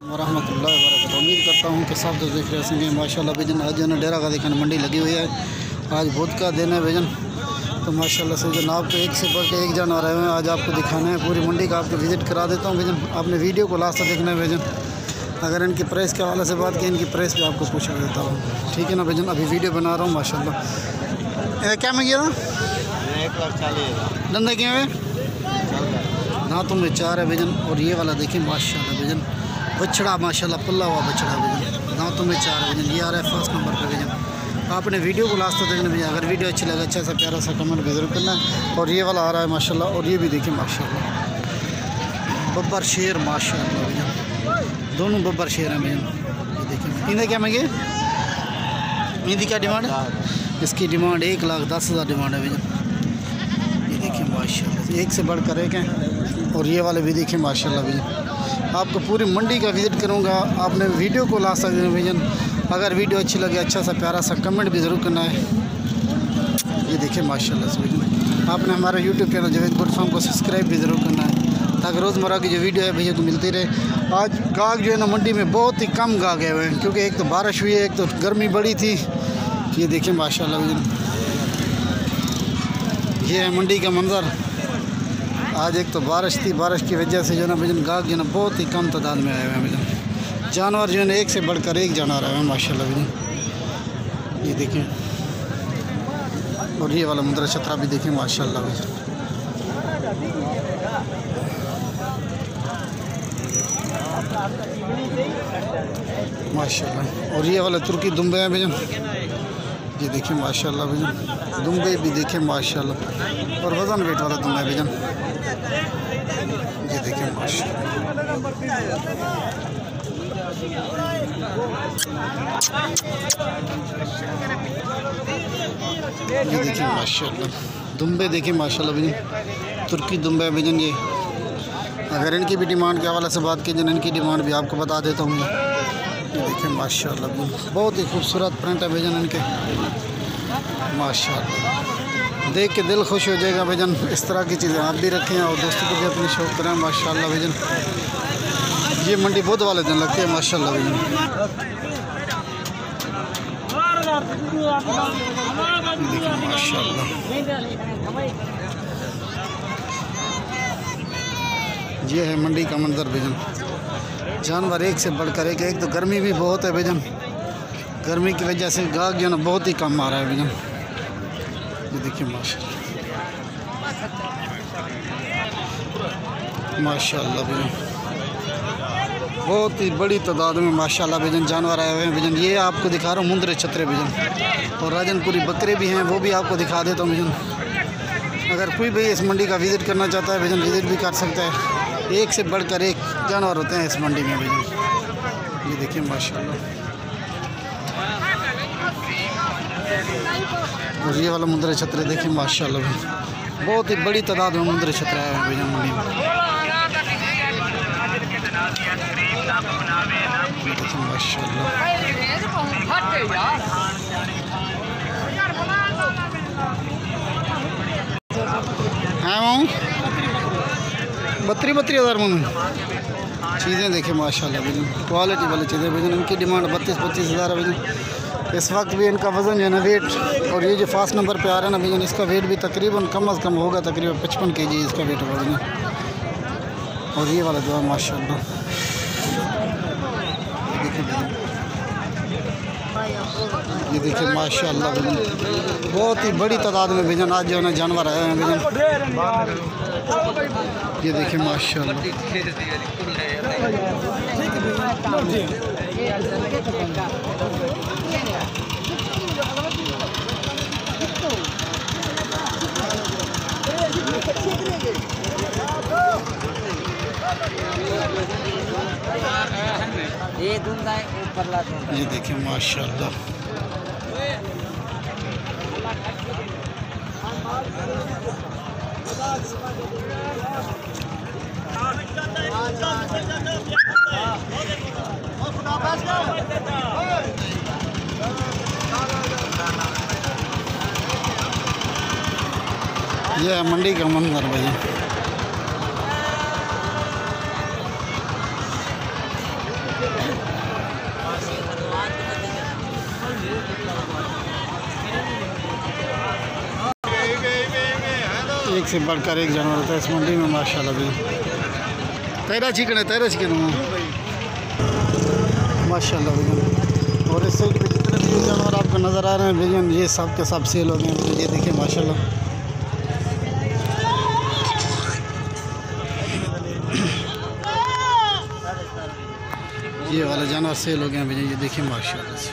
वरहमतुल्लाहि वबरकातुहू। उम्मीद करता हूँ कि सब तो देख रहे होंगे माशाल्लाह बेजन। आज जो है डेरा का देखने मंडी लगी हुई है। आज बुध का दिन है बेजन। तो माशाल्लाह से जनाब तो एक से बढ़ के एक जानवर आए हुए हैं। आज आपको दिखाना है पूरी मंडी का, आपको विज़िट करा देता हूँ बेजन। आपने वीडियो को लास्ट तक देखना है बेजन। अगर इनकी प्राइस के हवाले से बात की, इनकी प्राइस भी आपको पूछा देता हूँ, ठीक है ना बेजन। अभी वीडियो बना रहा हूँ माशाल्लाह। क्या मैं गया था 1,40,000 धंधा क्या है ना तुम में 4 है बेजन। और ये वाला देखिए माशाल्लाह बेजन, बछड़ा माशाल्लाह पल्ला हुआ बछड़ा बेजन। दांतों में 4 है बेजन। ये आ रहा है फर्स्ट नंबर पर बेजन। आपने वीडियो को लास्ट तक देखना भैया। अगर वीडियो अच्छी लगे अच्छा सा प्यारा सा कमेंट भी ज़रूर करना। और ये वाला आ रहा है माशाल्लाह। और ये भी देखिए माशाल्लाह बब्बर शेर माशाल्लाह भैया, दोनों बब्बर शेर हैं भैया। ये देखिए इन्हें क्या महंगे, इनकी क्या डिमांड है? इसकी डिमांड 1,10,000 डिमांड है भैया। ये देखिए माशाल्लाह एक से बढ़कर एक है। और ये वाले भी देखिए माशाल्लाह भैया। आपको पूरी मंडी का विज़िट करूँगा, आपने वीडियो को ला सकते हैं भैया। अगर वीडियो अच्छी लगे अच्छा सा प्यारा सा कमेंट भी ज़रूर करना है। ये देखिए माशाल्लाह से भैया। आपने हमारा YouTube channel Javed goat farm को सब्सक्राइब भी ज़रूर करना है, ताकि रोज़मर्रा की जो वीडियो है भैया को मिलती रहे। आज गाहक जो है ना मंडी में बहुत ही कम गाहक गए हुए हैं, क्योंकि एक तो बारिश हुई है, एक तो गर्मी बड़ी थी। ये देखिए माशाल्लाह भैया, ये है मंडी का मंज़र। आज एक तो बारिश थी, बारिश की वजह से जो है ना भैया गाहक जो है ना बहुत ही कम तादाद में आए हुए हैं भैया। जानवर जो है ना एक से बढ़कर एक जानवर आए हैं माशाल्लाह भैया। ये देखिए। और ये वाला मुद्रा छतरा भी देखिए माशाल्लाह भैया। माशाल्लाह। और ये वाला तुर्की दुम्बे हैं भैया। ये देखिए माशाल्लाह भैया, दुम्बे भी देखिए माशाल्लाह। और वज़न वेट वाला दुम्बा है भैया। ये देखिए माशाल्लाह। ये देखिए माशाल्लाह दुम्बे देखिए माशाल्लाह भैया, तुर्की दुम्बे भैजन। ये अगर इनकी भी डिमांड के हवाले से बात की जाए, इनकी डिमांड भी आपको बता देता हूँ। ये देखिए माशाल्लाह बहुत ही खूबसूरत प्रिंट है भैजन इनके माशाल्लाह। देख के दिल खुश हो जाएगा भैजन। इस तरह की चीज़ें आप भी रखें और दोस्तों को भी अपनी शौक़ करें माशाल्लाह भैजन। ये मंडी बुध वाले दिन लगती है माशाल्लाह भैजन। देखिए माशाल्लाह ये है मंडी का मंजर भैजन। जानवर एक से बढ़कर एक तो गर्मी भी बहुत है भैजन। गर्मी की वजह से गाहक जो है ना बहुत ही कम आ रहा है भैजन। ये देखिए माशाल्लाह भैजन, बहुत ही बड़ी तादाद में माशाल्लाह भैजन जानवर आए हुए हैं भैजन। ये आपको दिखा रहा हूँ मुंदरे छतरे भैजन। और राजनपुरी बकरे भी हैं, वो भी आपको दिखा देता हूँ भैजन। अगर कोई भी इस मंडी का विज़िट करना चाहता है भैजन, विज़िट भी कर सकता है। एक से बढ़कर एक जानवर होते हैं इस मंडी में भैजन। ये देखिए माशाल्लाह। और ये वाला मुंदरे छतरे देखिए माशाल्लाह भैया, बहुत ही बड़ी तादाद में मुंदरे छतरे आए हैं भैया मंडी में। देखिए माशाल्लाह हाँ माऊँ 32,000 में चीज़ें देखिए माशाल्लाह भैया, क्वालिटी वाली चीज़ें भैया। इनकी डिमांड 32-25,000 है भैया। इस वक्त भी इनका वज़न जो है ना वेट, और ये जो फास्ट नंबर पे आ रहा है ना भैया, इसका वेट भी तकरीबन कम अज़ कम होगा, तकरीबन 55 kg इसका वेट होगा। और ये वाला जो है माशाल्लाह ये देखिए माशाल्लाह भैया, बहुत ही बड़ी तादाद में भैया आज जो है ना जानवर आए हैं भैया। ये देखिए माशाल्लाह ये देखिए माशाल्लाह ये है मंडी का मंजर भैया। एक से बढ़कर एक जानवर होता है इस मंडी में माशाल्लाह भी। तेरा चिकन है, तेरा चिकन माशाल्लाह भैया। और इस साइड पे जितने भी जानवर आपको नज़र आ रहे हैं भैया, ये सब के सब सेल हो गए हैं। ये देखिए माशाल्लाह, ये वाला जानवर सेल हो गए हैं भैया। ये देखिए माशाल्लाह से।